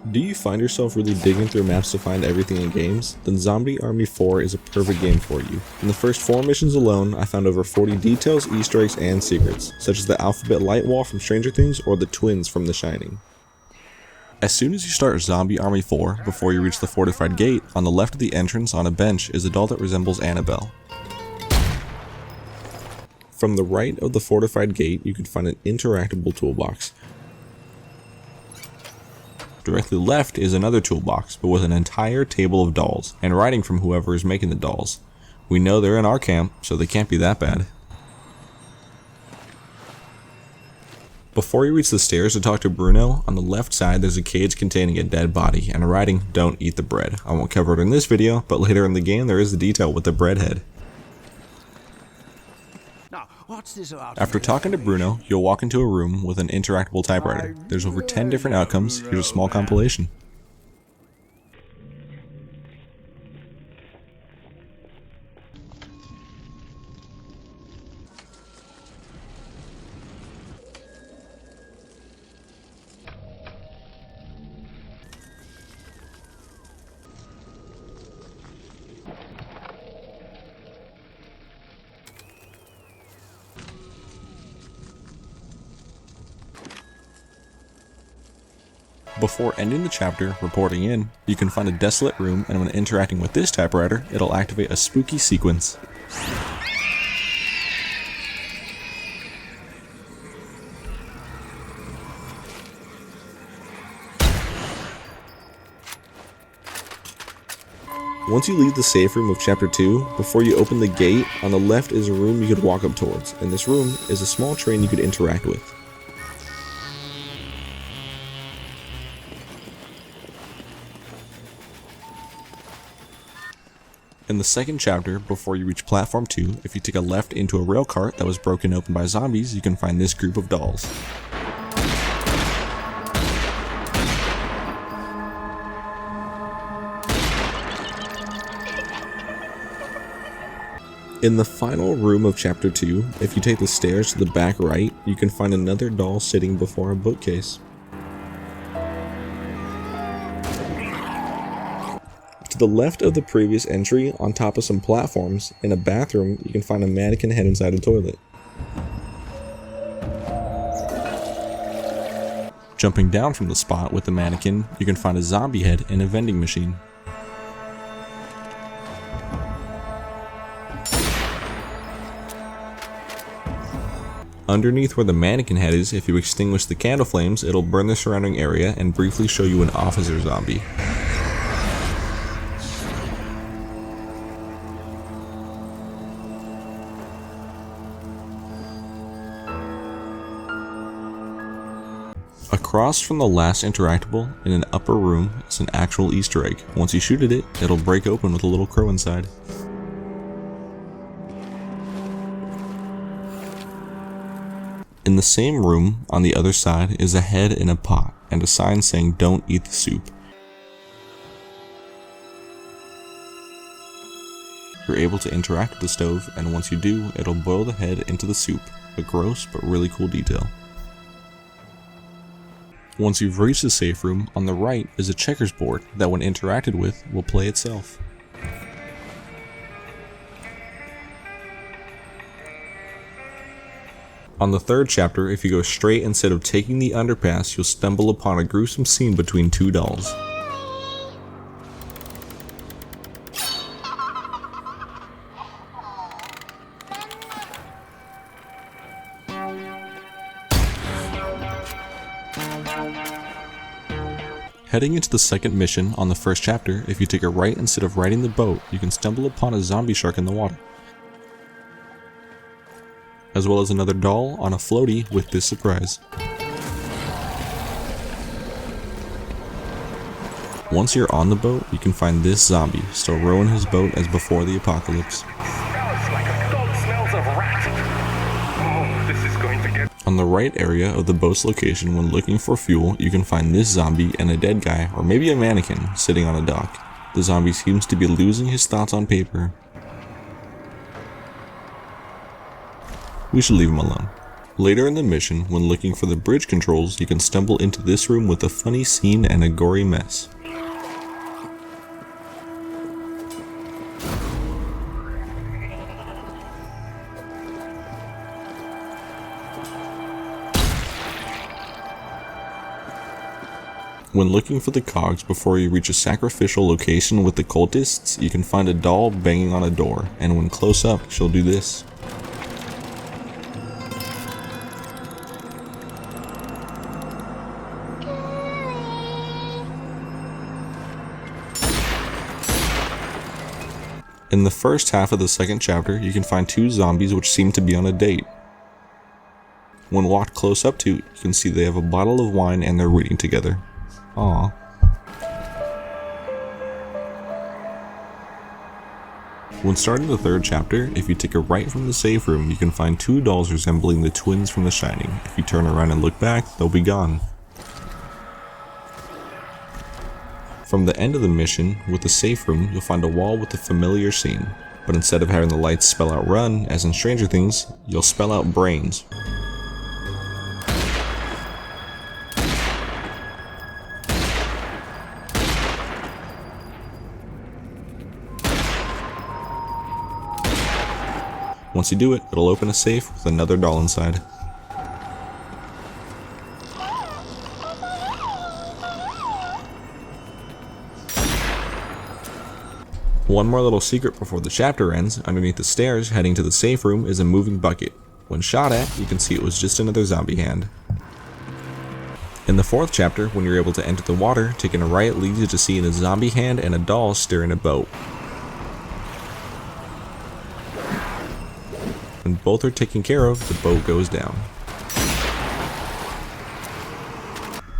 Do you find yourself really digging through maps to find everything in games? Then Zombie Army 4 is a perfect game for you. In the first 4 missions alone, I found over 40 details, Easter eggs, and secrets, such as the alphabet light wall from Stranger Things or the twins from The Shining. As soon as you start Zombie Army 4, before you reach the fortified gate, on the left of the entrance on a bench is a doll that resembles Annabelle. From the right of the fortified gate, you can find an interactable toolbox. Directly left is another toolbox, but with an entire table of dolls, and writing from whoever is making the dolls. We know they're in our camp, so they can't be that bad. Before you reach the stairs to talk to Bruno, on the left side there's a cage containing a dead body, and writing, "Don't eat the bread." I won't cover it in this video, but later in the game there is a detail with the bread head. After talking to Bruno, you'll walk into a room with an interactable typewriter. There's over 10 different outcomes. Here's a small compilation. Before ending the chapter, reporting in, you can find a desolate room, and when interacting with this typewriter, it'll activate a spooky sequence. Once you leave the safe room of chapter 2, before you open the gate, on the left is a room you could walk up towards. In this room is a small train you could interact with. In the second chapter, before you reach platform 2, if you take a left into a rail cart that was broken open by zombies, you can find this group of dolls. In the final room of chapter 2, if you take the stairs to the back right, you can find another doll sitting before a bookcase. To the left of the previous entry, on top of some platforms, in a bathroom, you can find a mannequin head inside a toilet. Jumping down from the spot with the mannequin, you can find a zombie head in a vending machine. Underneath where the mannequin head is, if you extinguish the candle flames, it'll burn the surrounding area and briefly show you an officer zombie. Across from the last interactable, in an upper room, is an actual Easter egg. Once you shoot at it, it'll break open with a little crow inside. In the same room, on the other side, is a head in a pot, and a sign saying "Don't eat the soup." You're able to interact with the stove, and once you do, it'll boil the head into the soup. A gross but really cool detail. Once you've reached the safe room, on the right is a checkers board that when interacted with will play itself. On the third chapter, if you go straight instead of taking the underpass, you'll stumble upon a gruesome scene between two dolls. Heading into the second mission on the first chapter, if you take a right instead of riding the boat, you can stumble upon a zombie shark in the water, as well as another doll on a floaty with this surprise. Once you're on the boat, you can find this zombie, still rowing his boat as before the apocalypse. On the right area of the boat's location, when looking for fuel, you can find this zombie and a dead guy, or maybe a mannequin, sitting on a dock. The zombie seems to be losing his thoughts on paper. We should leave him alone. Later in the mission, when looking for the bridge controls, you can stumble into this room with a funny scene and a gory mess. When looking for the cogs before you reach a sacrificial location with the cultists, you can find a doll banging on a door, and when close up, she'll do this. In the first half of the second chapter, you can find two zombies which seem to be on a date. When walked close up to, you can see they have a bottle of wine and they're reading together. Aww. When starting the third chapter, if you take a right from the safe room, you can find two dolls resembling the twins from The Shining. If you turn around and look back, they'll be gone. From the end of the mission, with the safe room, you'll find a wall with a familiar scene, but instead of having the lights spell out run, as in Stranger Things, you'll spell out brains. Once you do it, it'll open a safe with another doll inside. One more little secret before the chapter ends. Underneath the stairs heading to the safe room is a moving bucket. When shot at, you can see it was just another zombie hand. In the fourth chapter, when you're able to enter the water, taking a right leads you to seeing a zombie hand and a doll steering a boat. When both are taken care of, the boat goes down.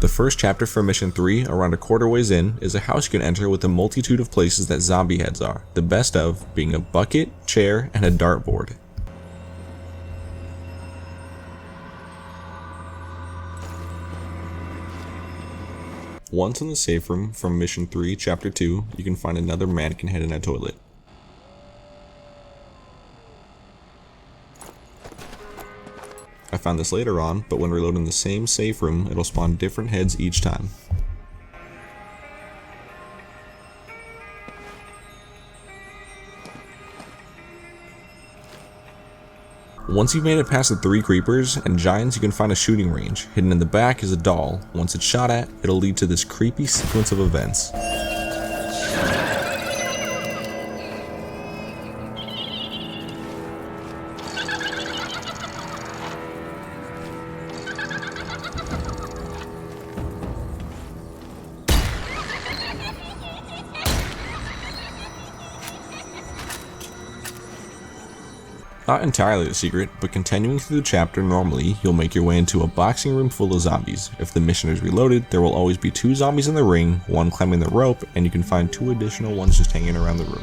The first chapter for Mission 3, around a quarter ways in, is a house you can enter with a multitude of places that zombie heads are, the best of being a bucket, chair, and a dartboard. Once in the safe room from Mission 3, Chapter 2, you can find another mannequin head in a toilet. I found this later on, but when reloading the same safe room, it'll spawn different heads each time. Once you've made it past the 3 creepers and giants, you can find a shooting range. Hidden in the back is a doll. Once it's shot at, it'll lead to this creepy sequence of events. Not entirely a secret, but continuing through the chapter normally, you'll make your way into a boxing room full of zombies. If the mission is reloaded, there will always be 2 zombies in the ring, one climbing the rope, and you can find 2 additional ones just hanging around the room.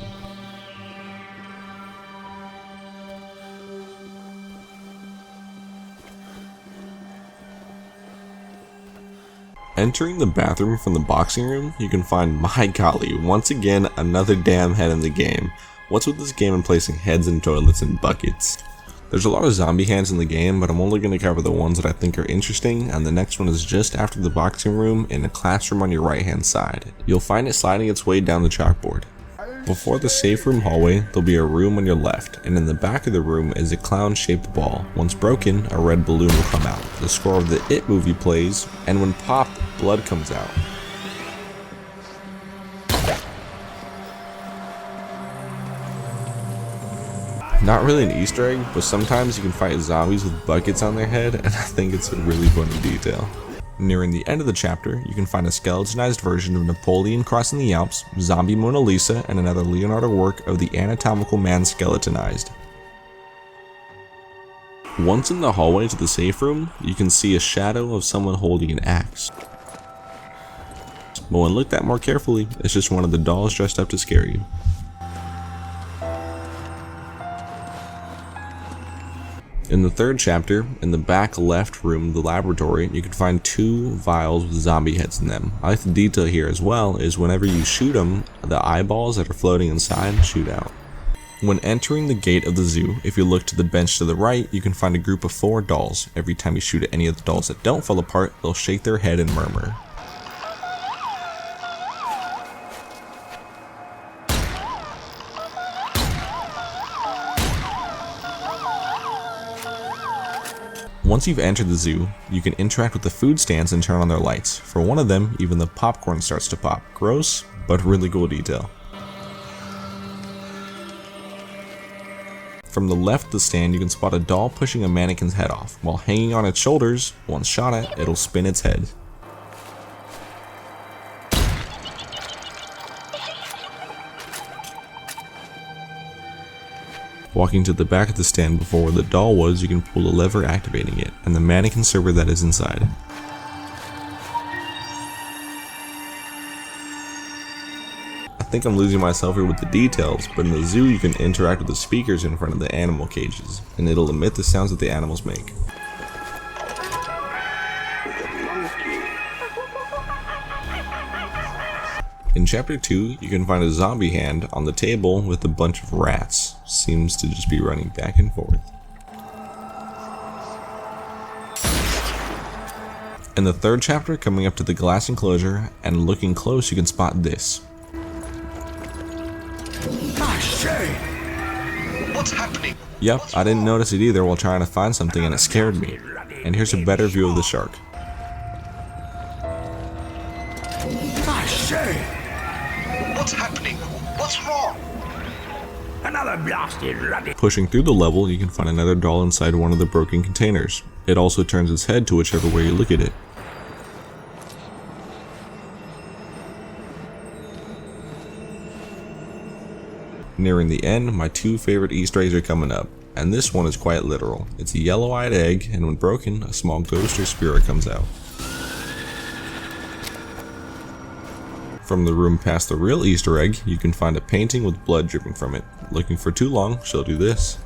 Entering the bathroom from the boxing room, you can find, my golly, once again another damn head in the game. What's with this game and placing heads in toilets and buckets? There's a lot of zombie hands in the game, but I'm only going to cover the ones that I think are interesting, and the next one is just after the boxing room in a classroom on your right hand side. You'll find it sliding its way down the chalkboard. Before the safe room hallway, there'll be a room on your left, and in the back of the room is a clown-shaped ball. Once broken, a red balloon will come out. The score of the It movie plays, and when popped, blood comes out. Not really an Easter egg, but sometimes you can fight zombies with buckets on their head, and I think it's a really funny detail. Nearing the end of the chapter, you can find a skeletonized version of Napoleon crossing the Alps, zombie Mona Lisa, and another Leonardo work of the anatomical man skeletonized. Once in the hallway to the safe room, you can see a shadow of someone holding an axe. But when looked at more carefully, it's just one of the dolls dressed up to scare you. In the third chapter, in the back left room of the laboratory, you can find 2 vials with zombie heads in them. I like the detail here as well is whenever you shoot them, the eyeballs that are floating inside shoot out. When entering the gate of the zoo, if you look to the bench to the right, you can find a group of 4 dolls. Every time you shoot at any of the dolls that don't fall apart, they'll shake their head and murmur. Once you've entered the zoo, you can interact with the food stands and turn on their lights. For one of them, even the popcorn starts to pop. Gross, but really cool detail. From the left of the stand, you can spot a doll pushing a mannequin's head off. While hanging on its shoulders, once shot at, it'll spin its head. Walking to the back of the stand before where the doll was, you can pull a lever activating it, and the mannequin server that is inside. I think I'm losing myself here with the details, but in the zoo you can interact with the speakers in front of the animal cages, and it'll emit the sounds that the animals make. In chapter 2, you can find a zombie hand on the table with a bunch of rats. Seems to just be running back and forth. In the 3rd chapter, coming up to the glass enclosure and looking close, you can spot this. What's happening? Yep, I didn't notice it either while trying to find something and it scared me. And here's a better view of the shark. What's happening? What's wrong? Another blasted rabbit. Pushing through the level, you can find another doll inside one of the broken containers. It also turns its head to whichever way you look at it. Nearing the end, my 2 favorite Easter eggs are coming up, and this one is quite literal. It's a yellow-eyed egg, and when broken, a small ghost or spirit comes out. From the room past the real Easter egg, you can find a painting with blood dripping from it. Looking for too long, she'll do this.